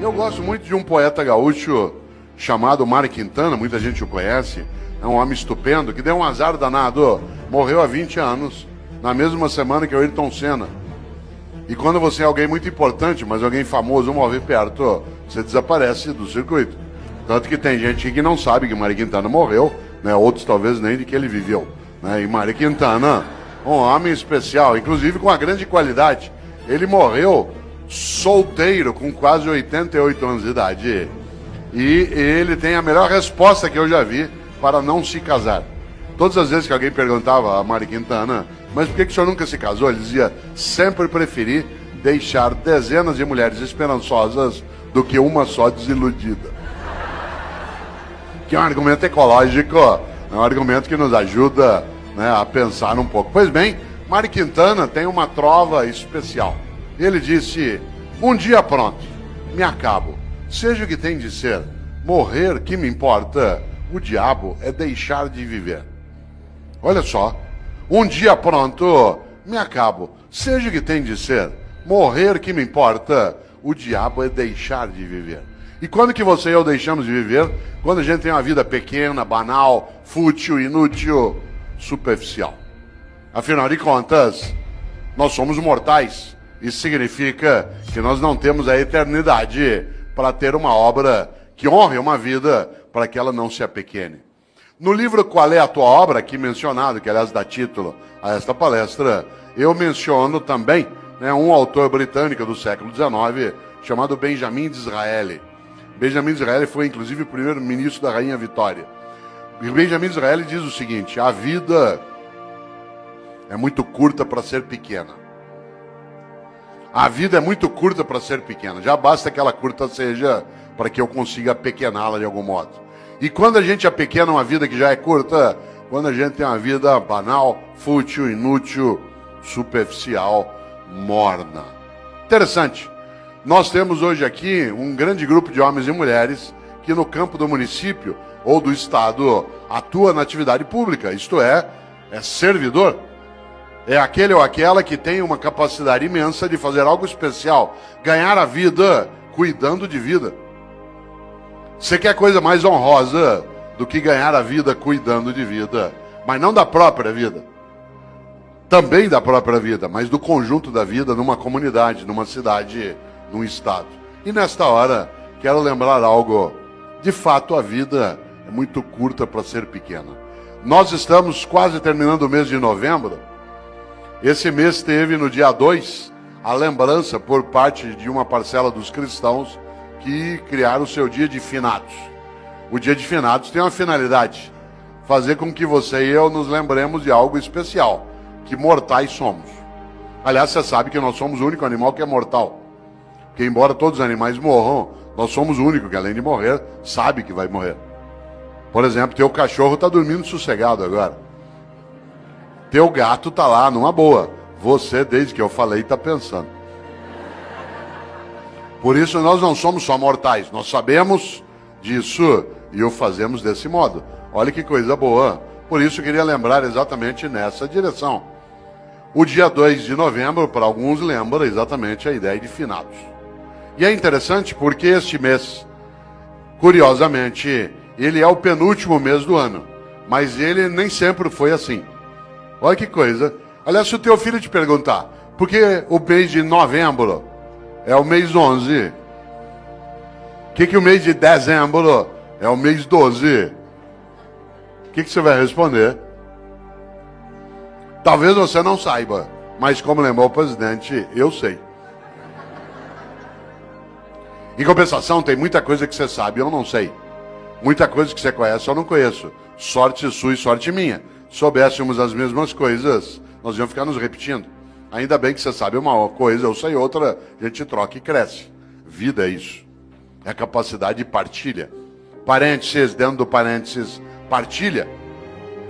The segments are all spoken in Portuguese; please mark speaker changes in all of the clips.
Speaker 1: Eu gosto muito de um poeta gaúcho chamado Mário Quintana, muita gente o conhece. É um homem estupendo, que deu um azar danado. Morreu há 20 anos, na mesma semana que o Ayrton Senna. E quando você é alguém muito importante, mas alguém famoso morre perto, você desaparece do circuito. Tanto que tem gente que não sabe que Mário Quintana morreu, né? Outros talvez nem de que ele viveu. Né? E Mário Quintana, um homem especial, inclusive com uma grande qualidade. Ele morreu solteiro, com quase 88 anos de idade. E ele tem a melhor resposta que eu já vi para não se casar. Todas as vezes que alguém perguntava a Mário Quintana, mas por que o senhor nunca se casou? Ele dizia, sempre preferi deixar dezenas de mulheres esperançosas do que uma só desiludida. Que é um argumento ecológico, é um argumento que nos ajuda, né, a pensar um pouco. Pois bem, Mário Quintana tem uma trova especial. Ele disse, um dia pronto, me acabo. Seja o que tem de ser, morrer que me importa, o diabo é deixar de viver. Olha só, um dia pronto, me acabo. Seja o que tem de ser, morrer que me importa, o diabo é deixar de viver. E quando que você e eu deixamos de viver? Quando a gente tem uma vida pequena, banal, fútil, inútil, superficial. Afinal de contas, nós somos mortais. Isso significa que nós não temos a eternidade para ter uma obra que honre uma vida para que ela não se apequene. No livro Qual é a Tua Obra, aqui mencionado, que aliás dá título a esta palestra, eu menciono também, né, um autor britânico do século XIX chamado Benjamin Disraeli. Benjamin Disraeli foi inclusive o primeiro-ministro da Rainha Vitória. E Benjamin Disraeli diz o seguinte, a vida é muito curta para ser pequena. A vida é muito curta para ser pequena. Já basta que ela curta seja para que eu consiga apequená-la de algum modo. E quando a gente apequena uma vida que já é curta, quando a gente tem uma vida banal, fútil, inútil, superficial, morna. Interessante. Nós temos hoje aqui um grande grupo de homens e mulheres que no campo do município ou do estado atua na atividade pública, isto é servidor. É aquele ou aquela que tem uma capacidade imensa de fazer algo especial, ganhar a vida cuidando de vida. Você quer coisa mais honrosa do que ganhar a vida cuidando de vida, mas não da própria vida. Também da própria vida, mas do conjunto da vida numa comunidade, numa cidade, num estado. E nesta hora, quero lembrar algo. De fato, a vida é muito curta para ser pequena. Nós estamos quase terminando o mês de novembro. Esse mês teve, no dia 2, a lembrança por parte de uma parcela dos cristãos que criaram o seu dia de finados. O dia de finados tem uma finalidade, fazer com que você e eu nos lembremos de algo especial, que mortais somos. Aliás, você sabe que nós somos o único animal que é mortal. Porque embora todos os animais morram, nós somos o único que, além de morrer, sabe que vai morrer. Por exemplo, teu cachorro está dormindo sossegado agora. Teu gato está lá numa boa. Você, desde que eu falei, está pensando. Por isso nós não somos só mortais. Nós sabemos disso e o fazemos desse modo. Olha que coisa boa. Por isso eu queria lembrar exatamente nessa direção. O dia 2 de novembro, para alguns, lembra exatamente a ideia de finados. E é interessante porque este mês, curiosamente, ele é o penúltimo mês do ano. Mas ele nem sempre foi assim. Olha que coisa. Aliás, se o teu filho te perguntar, por que o mês de novembro é o mês 11? Por que o mês de dezembro é o mês 12? O que você vai responder? Talvez você não saiba, mas como lembrou o presidente, eu sei. Em compensação, tem muita coisa que você sabe e eu não sei. Muita coisa que você conhece eu não conheço. Sorte sua e sorte minha. Soubéssemos as mesmas coisas, nós íamos ficar nos repetindo. Ainda bem que você sabe uma coisa, eu sei outra, a gente troca e cresce. Vida é isso. É a capacidade de partilha. Parênteses, dentro do parênteses, partilha.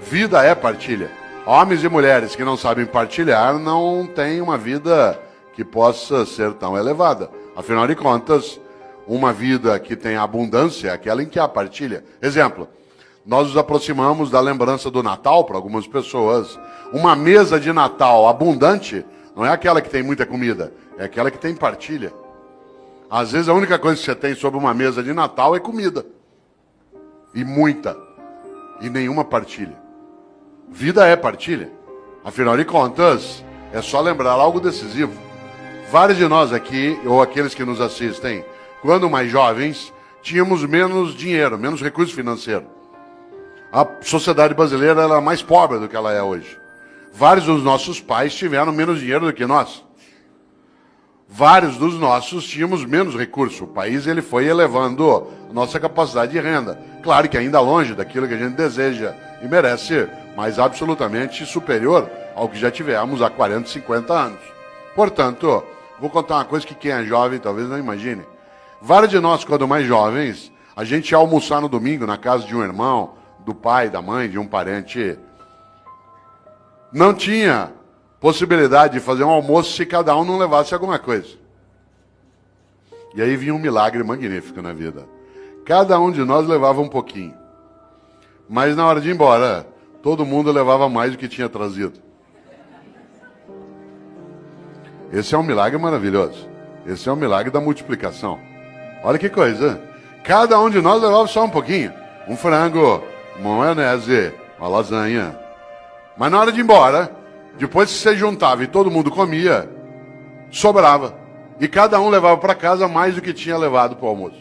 Speaker 1: Vida é partilha. Homens e mulheres que não sabem partilhar não têm uma vida que possa ser tão elevada. Afinal de contas, uma vida que tem abundância é aquela em que há partilha. Exemplo. Nós nos aproximamos da lembrança do Natal para algumas pessoas. Uma mesa de Natal abundante não é aquela que tem muita comida, é aquela que tem partilha. Às vezes a única coisa que você tem sobre uma mesa de Natal é comida. E muita. E nenhuma partilha. Vida é partilha. Afinal de contas, é só lembrar algo decisivo. Vários de nós aqui, ou aqueles que nos assistem, quando mais jovens, tínhamos menos dinheiro, menos recurso financeiro. A sociedade brasileira era mais pobre do que ela é hoje. Vários dos nossos pais tiveram menos dinheiro do que nós. Vários dos nossos tínhamos menos recurso. O país ele foi elevando a nossa capacidade de renda. Claro que ainda longe daquilo que a gente deseja e merece, mas absolutamente superior ao que já tivemos há 40, 50 anos. Portanto, vou contar uma coisa que quem é jovem talvez não imagine. Vários de nós, quando mais jovens, a gente ia almoçar no domingo na casa de um irmão, do pai, da mãe, de um parente. Não tinha possibilidade de fazer um almoço se cada um não levasse alguma coisa. E aí vinha um milagre magnífico na vida. Cada um de nós levava um pouquinho. Mas na hora de ir embora, todo mundo levava mais do que tinha trazido. Esse é um milagre maravilhoso. Esse é um milagre da multiplicação. Olha que coisa. Cada um de nós levava só um pouquinho. Um frango, uma maionese, uma lasanha. Mas na hora de ir embora, depois que você juntava e todo mundo comia, sobrava. E cada um levava para casa mais do que tinha levado para o almoço.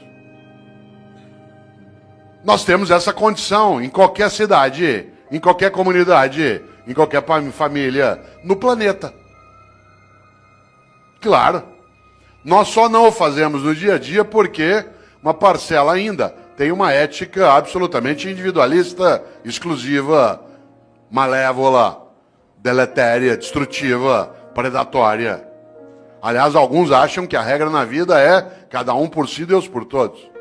Speaker 1: Nós temos essa condição em qualquer cidade, em qualquer comunidade, em qualquer família, no planeta. Claro. Nós só não o fazemos no dia a dia porque uma parcela ainda tem uma ética absolutamente individualista, exclusiva, malévola, deletéria, destrutiva, predatória. Aliás, alguns acham que a regra na vida é cada um por si, Deus por todos.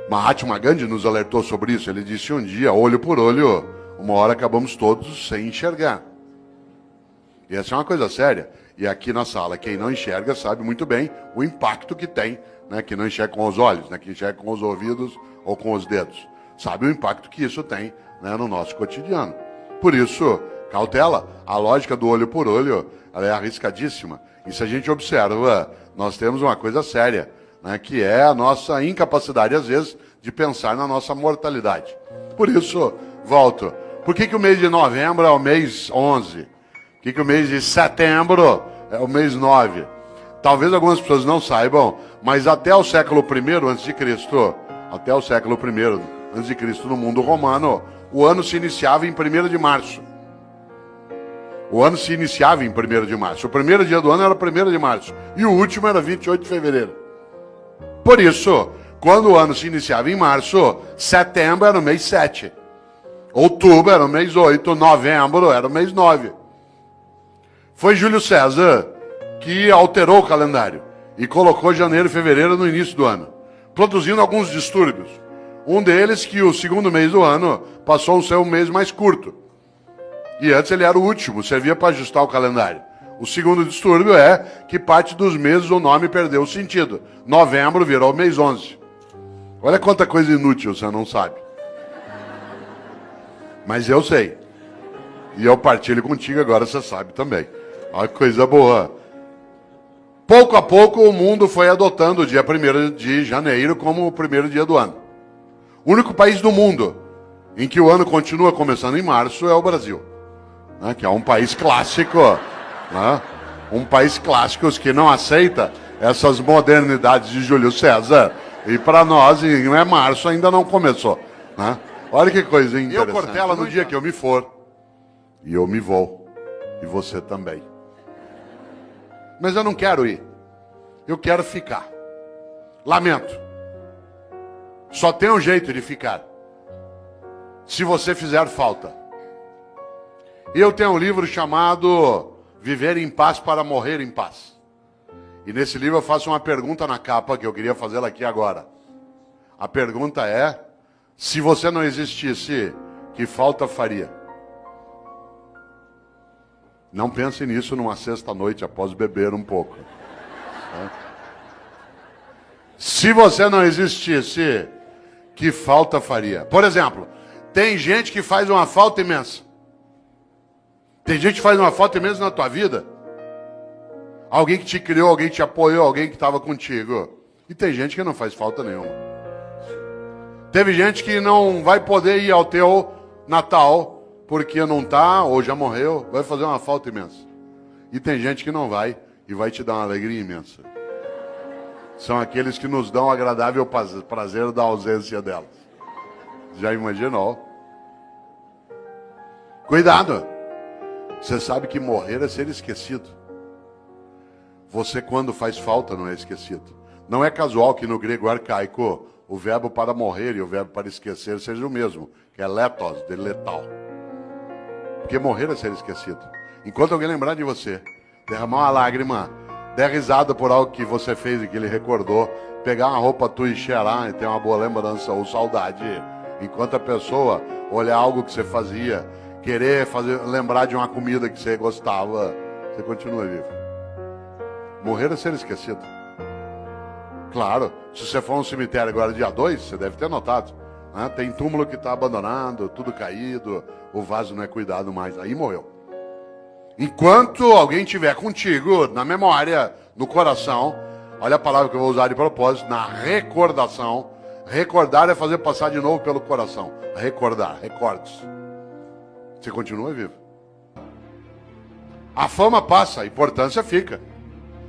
Speaker 1: Mahatma Gandhi nos alertou sobre isso. Ele disse um dia, olho por olho, uma hora acabamos todos sem enxergar. E essa é uma coisa séria. E aqui na sala, quem não enxerga sabe muito bem o impacto que tem, né? Que não enxerga com os olhos, né? Que enxerga com os ouvidos ou com os dedos. Sabe o impacto que isso tem, né, no nosso cotidiano. Por isso, cautela. A lógica do olho por olho, ela é arriscadíssima. E se a gente observa, nós temos uma coisa séria, né, que é a nossa incapacidade, às vezes, de pensar na nossa mortalidade. Por isso, volto. Por que o mês de novembro é o mês 11? Por que o mês de setembro é o mês 9? Talvez algumas pessoas não saibam, mas até o século I a.C., até o século I a.C., no mundo romano, o ano se iniciava em 1º de março. O ano se iniciava em 1º de março. O primeiro dia do ano era 1º de março. E o último era 28 de fevereiro. Por isso, quando o ano se iniciava em março, setembro era o mês 7. Outubro era o mês 8. Novembro era o mês 9. Foi Júlio César que alterou o calendário e colocou janeiro e fevereiro no início do ano, produzindo alguns distúrbios. Um deles que o segundo mês do ano passou a ser o mês mais curto. E antes ele era o último, servia para ajustar o calendário. O segundo distúrbio é que parte dos meses o nome perdeu o sentido. Novembro virou o mês 11. Olha quanta coisa inútil você não sabe. Mas eu sei. E eu partilho contigo, agora você sabe também. Olha que coisa boa. Pouco a pouco o mundo foi adotando o dia 1º de janeiro como o primeiro dia do ano. O único país do mundo em que o ano continua começando em março é o Brasil, né, que é um país clássico, né, um país clássico que não aceita essas modernidades de Júlio César. E para nós, não é março, ainda não começou. Né? Olha que coisa interessante. Eu, Cortella, no dia que eu me for, e eu me vou, e você também. Mas eu não quero ir. Eu quero ficar. Lamento. Só tem um jeito de ficar. Se você fizer falta. Eu tenho um livro chamado Viver em Paz para Morrer em Paz. E nesse livro eu faço uma pergunta na capa que eu queria fazê-la aqui agora. A pergunta é: se você não existisse, que falta faria? Não pense nisso numa sexta-noite após beber um pouco. Se você não existisse, que falta faria? Por exemplo, tem gente que faz uma falta imensa. Tem gente que faz uma falta imensa na tua vida. Alguém que te criou, alguém que te apoiou, alguém que estava contigo. E tem gente que não faz falta nenhuma. Teve gente que não vai poder ir ao teu Natal porque não tá ou já morreu, vai fazer uma falta imensa. E tem gente que não vai e vai te dar uma alegria imensa. São aqueles que nos dão o agradável prazer da ausência delas. Já imaginou? Cuidado! Você sabe que morrer é ser esquecido. Você, quando faz falta, não é esquecido. Não é casual que no grego arcaico o verbo para morrer e o verbo para esquecer seja o mesmo, que é letos, de letal. Porque morrer é ser esquecido. Enquanto alguém lembrar de você, derramar uma lágrima, der risada por algo que você fez e que ele recordou, pegar uma roupa tua e cheirar e ter uma boa lembrança ou saudade, enquanto a pessoa olhar algo que você fazia, querer lembrar de uma comida que você gostava, você continua vivo. Morrer é ser esquecido. Claro, se você for a um cemitério agora dia 2, você deve ter notado, né? Tem túmulo que está abandonado, tudo caído, o vaso não é cuidado mais, aí morreu. Enquanto alguém estiver contigo, na memória, no coração, olha a palavra que eu vou usar de propósito, na recordação. Recordar é fazer passar de novo pelo coração. Recordar, recordes. Você continua vivo. A fama passa, a importância fica.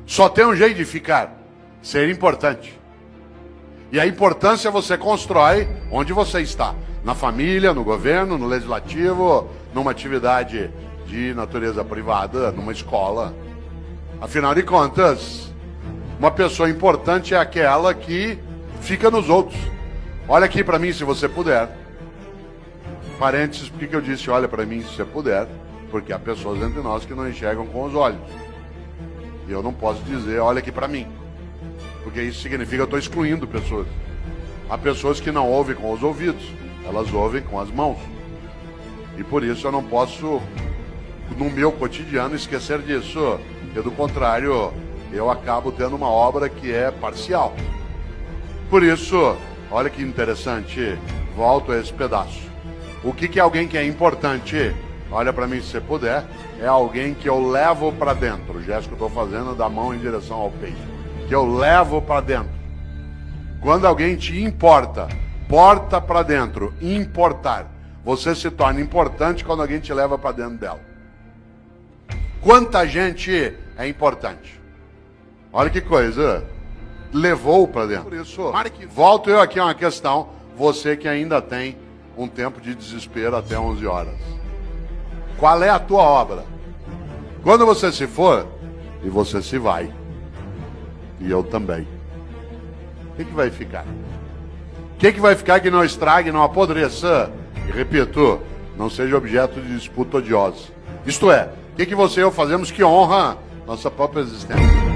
Speaker 1: Só tem um jeito de ficar, ser importante. E a importância você constrói onde você está. Na família, no governo, no legislativo, numa atividade de natureza privada, numa escola. Afinal de contas, uma pessoa importante é aquela que fica nos outros. Olha aqui para mim se você puder. Parênteses, por que eu disse olha para mim se você puder? Porque há pessoas entre nós que não enxergam com os olhos. E eu não posso dizer olha aqui para mim. Porque isso significa que eu estou excluindo pessoas. Há pessoas que não ouvem com os ouvidos, elas ouvem com as mãos. E por isso eu não posso, no meu cotidiano, esquecer disso. Porque do contrário, eu acabo tendo uma obra que é parcial. Por isso, olha que interessante, volto a esse pedaço. O que é alguém que é importante? Olha para mim se você puder. É alguém que eu levo para dentro. O gesto que eu estou fazendo é da mão em direção ao peito. Que eu levo para dentro. Quando alguém te importa, porta para dentro, importar. Você se torna importante quando alguém te leva para dentro dela. Quanta gente é importante? Olha que coisa. Levou para dentro. Por isso, volto eu aqui a uma questão. Você que ainda tem um tempo de desespero até 11 horas. Qual é a tua obra? Quando você se for, e você se vai, e eu também, o que vai ficar? O que vai ficar que não estrague, não apodreça? E repito, não seja objeto de disputa odiosa. Isto é, o que você e eu fazemos que honra nossa própria existência?